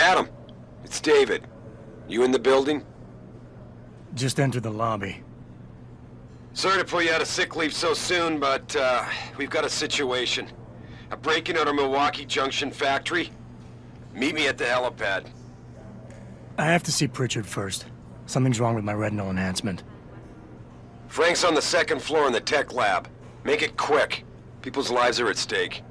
Adam, it's David. You in the building? Just entered the lobby. Sorry to pull you out of sick leave so soon, but we've got a situation. A break-in at our Milwaukee Junction factory. Meet me at the helipad. I have to see Pritchard first. Something's wrong with my retinal enhancement. Frank's on the second floor in the tech lab. Make it quick. People's lives are at stake.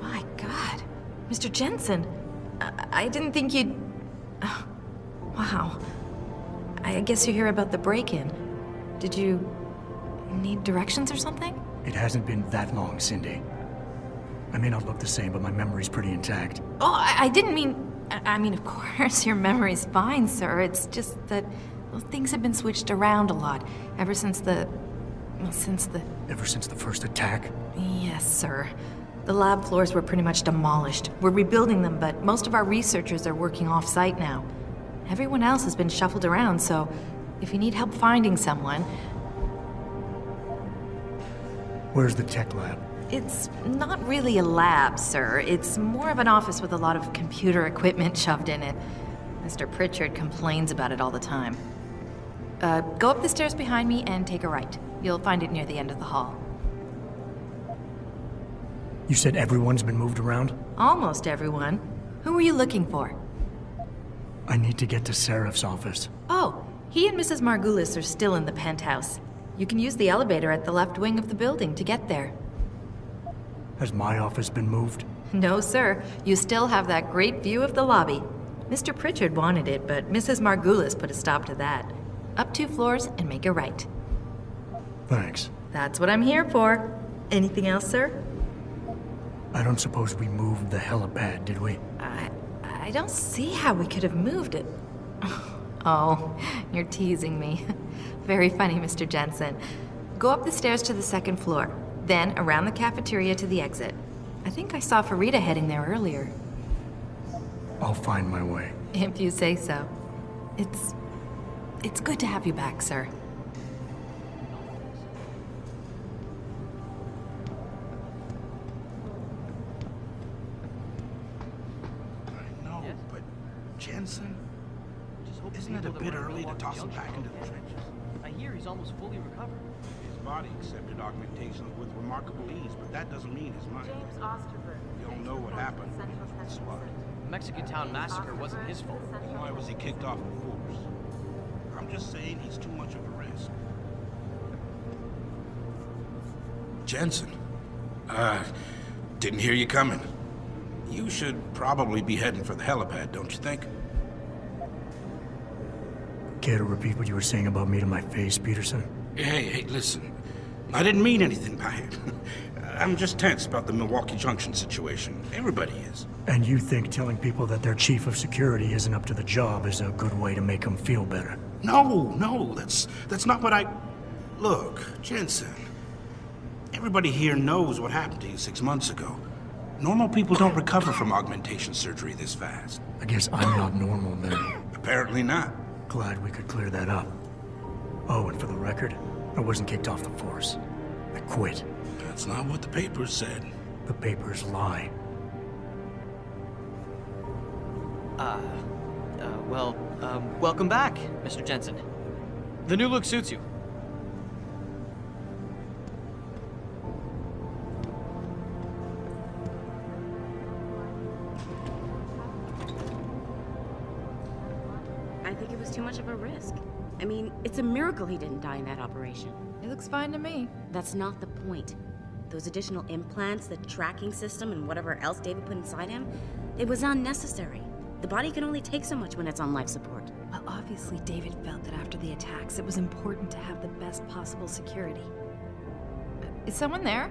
My God. Mr. Jensen. I didn't think you'd... Wow. I guess you hear about the break-in. Did you need directions or something? It hasn't been that long, Cindy. I may not look the same, but my memory's pretty intact. Oh, I didn't mean... I mean, of course, your memory's fine, sir. It's just that well, things have been switched around a lot ever since the... Well, since the... Ever since the first attack? Yes, sir. The lab floors were pretty much demolished. We're rebuilding them, but most of our researchers are working off-site now. Everyone else has been shuffled around, so if you need help finding someone... Where's the tech lab? It's not really a lab, sir. It's more of an office with a lot of computer equipment shoved in it. Mr. Pritchard complains about it all the time. Go up the stairs behind me and take a right. You'll find it near the end of the hall. You said everyone's been moved around? Almost everyone. Who are you looking for? I need to get to Serif's office. Oh, he and Mrs. Margulis are still in the penthouse. You can use the elevator at the left wing of the building to get there. Has my office been moved? No, sir. You still have that great view of the lobby. Mr. Pritchard wanted it, but Mrs. Margulis put a stop to that. Up 2 floors and make a right. Thanks. That's what I'm here for. Anything else, sir? I don't suppose we moved the helipad, did we? I don't see how we could have moved it. Oh, you're teasing me. Very funny, Mr. Jensen. Go up the stairs to the 2nd floor. Then around the cafeteria to the exit. I think I saw Farida heading there earlier. I'll find my way. If you say so. It's good to have you back, sir. I know, but Jensen, isn't it a bit early to toss him back into the trenches? I hear he's almost fully recovered. His body accepted augmentations with remarkable ease, but that doesn't mean his mind. We all know what happened when he was with SWAT. The Mexican Town massacre wasn't his fault. Why was he kicked off the force? I'm just saying he's too much of a risk. Jensen, didn't hear you coming. You should probably be heading for the helipad, don't you think? Care to repeat what you were saying about me to my face, Peterson? Hey, listen. I didn't mean anything by it. I'm just tense about the Milwaukee Junction situation. Everybody is. And you think telling people that their chief of security isn't up to the job is a good way to make them feel better? No, that's not what I... Look, Jensen, everybody here knows what happened to you 6 months ago. Normal people don't recover from augmentation surgery this fast. I guess I'm not normal then. Apparently not. Glad we could clear that up. Oh, and for the record, I wasn't kicked off the force. I quit. That's not what the papers said. The papers lie. Welcome back, Mr. Jensen. The new look suits you. I think it was too much of a risk. I mean, it's a miracle he didn't die in that operation. It looks fine to me. That's not the point. Those additional implants, the tracking system, and whatever else David put inside him, it was unnecessary. The body can only take so much when it's on life support. Well, obviously David felt that after the attacks, it was important to have the best possible security. Is someone there?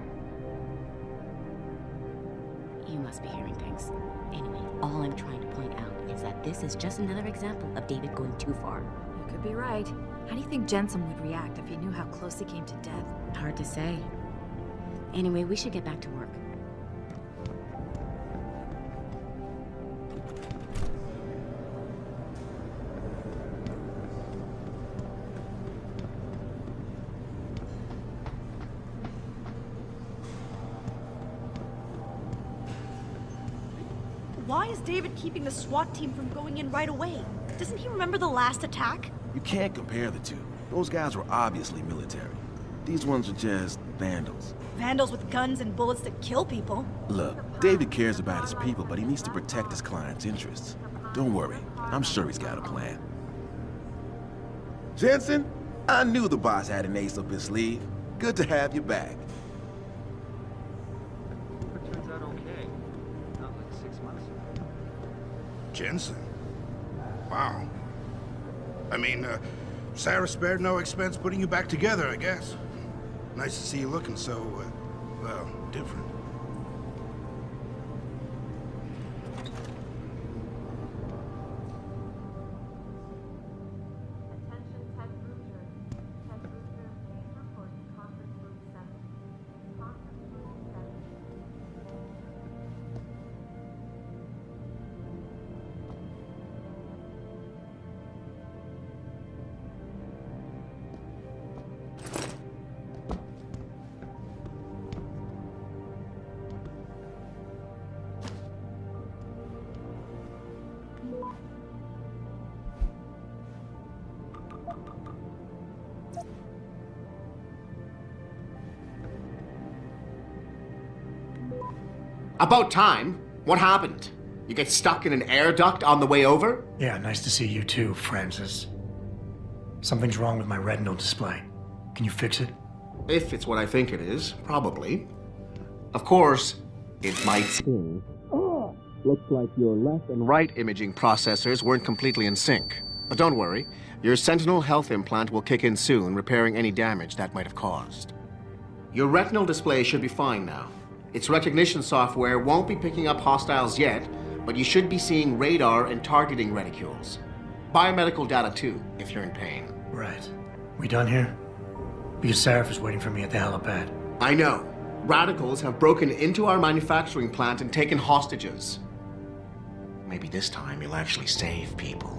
You must be hearing things. Anyway, all I'm trying to point out is that this is just another example of David going too far. You could be right. How do you think Jensen would react if he knew how close he came to death? Hard to say. Anyway, we should get back to work. Why is David keeping the SWAT team from going in right away? Doesn't he remember the last attack? You can't compare the two. Those guys were obviously military. These ones are just vandals. Vandals with guns and bullets that kill people. Look, David cares about his people, but he needs to protect his client's interests. Don't worry, I'm sure he's got a plan. Jensen, I knew the boss had an ace up his sleeve. Good to have you back. It turns out okay. Not like 6 months ago. Jensen? Wow. I mean, Sarah spared no expense putting you back together, I guess. Nice to see you looking so, well, different. About time. What happened? You get stuck in an air duct on the way over? Yeah, nice to see you too, Francis. Something's wrong with my retinal display. Can you fix it? If it's what I think it is, probably. Of course, it might sting. Oh, looks like your left and right imaging processors weren't completely in sync. But don't worry, your Sentinel health implant will kick in soon, repairing any damage that might have caused. Your retinal display should be fine now. Its recognition software won't be picking up hostiles yet, but you should be seeing radar and targeting reticules. Biomedical data too, if you're in pain. Right. We done here? Because Sarah is waiting for me at the helipad. I know. Radicals have broken into our manufacturing plant and taken hostages. Maybe this time you'll actually save people.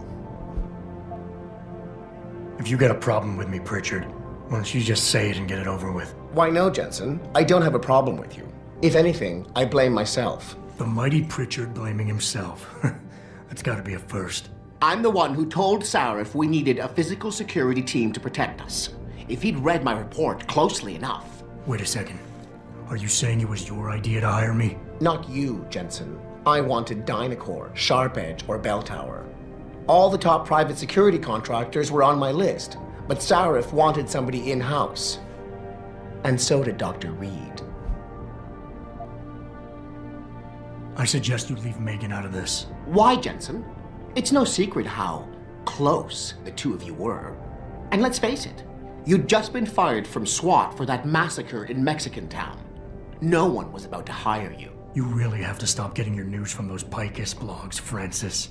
If you got a problem with me, Pritchard, why don't you just say it and get it over with? Why no, Jensen. I don't have a problem with you. If anything, I blame myself. The mighty Pritchard blaming himself. That's gotta be a first. I'm the one who told Sarif we needed a physical security team to protect us. If he'd read my report closely enough. Wait a second. Are you saying it was your idea to hire me? Not you, Jensen. I wanted Dynacore, Sharp Edge, or Bell Tower. All the top private security contractors were on my list, but Sarif wanted somebody in-house. And so did Dr. Reed. I suggest you leave Megan out of this. Why, Jensen? It's no secret how close the two of you were. And let's face it, you'd just been fired from SWAT for that massacre in Mexican Town. No one was about to hire you. You really have to stop getting your news from those Picus blogs, Francis.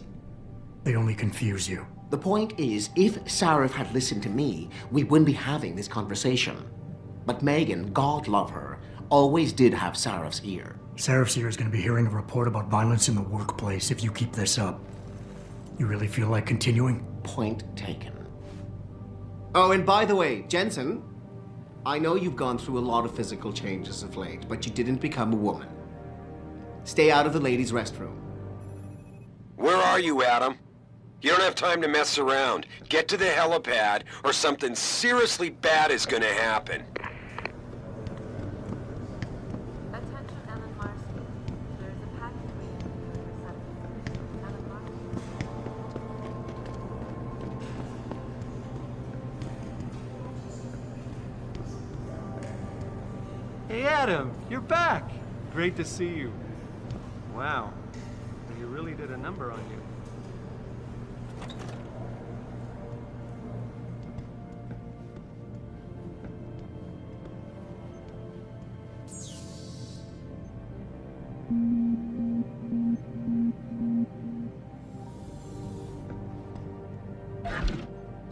They only confuse you. The point is, if Sarif had listened to me, we wouldn't be having this conversation. But Megan, God love her, always did have Sarif's ear. Sarif's ear is going to be hearing a report about violence in the workplace if you keep this up. You really feel like continuing? Point taken. Oh, and by the way, Jensen, I know you've gone through a lot of physical changes of late, but you didn't become a woman. Stay out of the ladies' restroom. Where are you, Adam? You don't have time to mess around. Get to the helipad, or something seriously bad is gonna happen. Attention, Ellen Marcy. There is a packet waiting for your reception. Ellen Marcy. Hey Adam, you're back! Great to see you. Wow, you really did a number on you.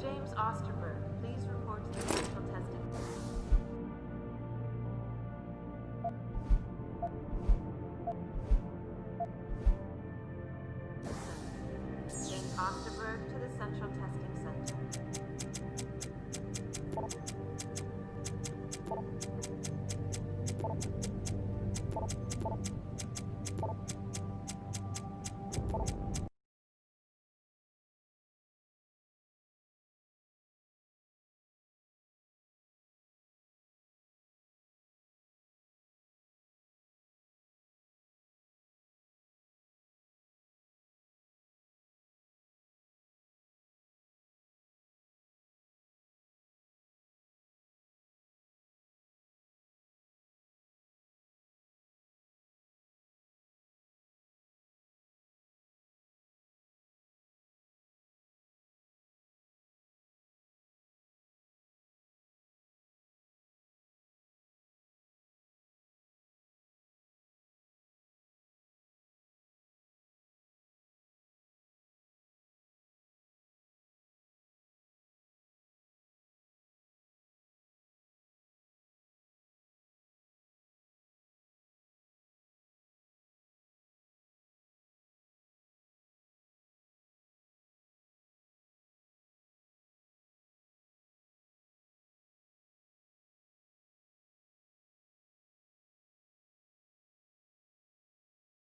James Osterberg, please report to the central testing.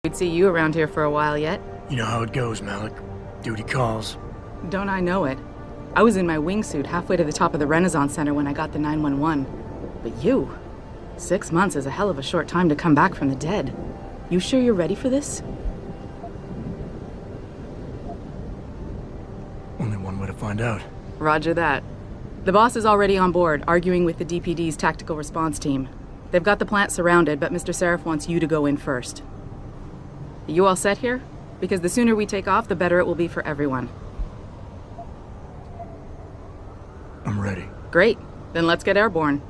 We'd see you around here for a while yet. You know how it goes, Malik. Duty calls. Don't I know it? I was in my wingsuit halfway to the top of the Renaissance Center when I got the 911. But you... 6 months is a hell of a short time to come back from the dead. You sure you're ready for this? Only one way to find out. Roger that. The boss is already on board, arguing with the DPD's tactical response team. They've got the plant surrounded, but Mr. Seraph wants you to go in first. Are you all set here? Because the sooner we take off, the better it will be for everyone. I'm ready. Great. Then let's get airborne.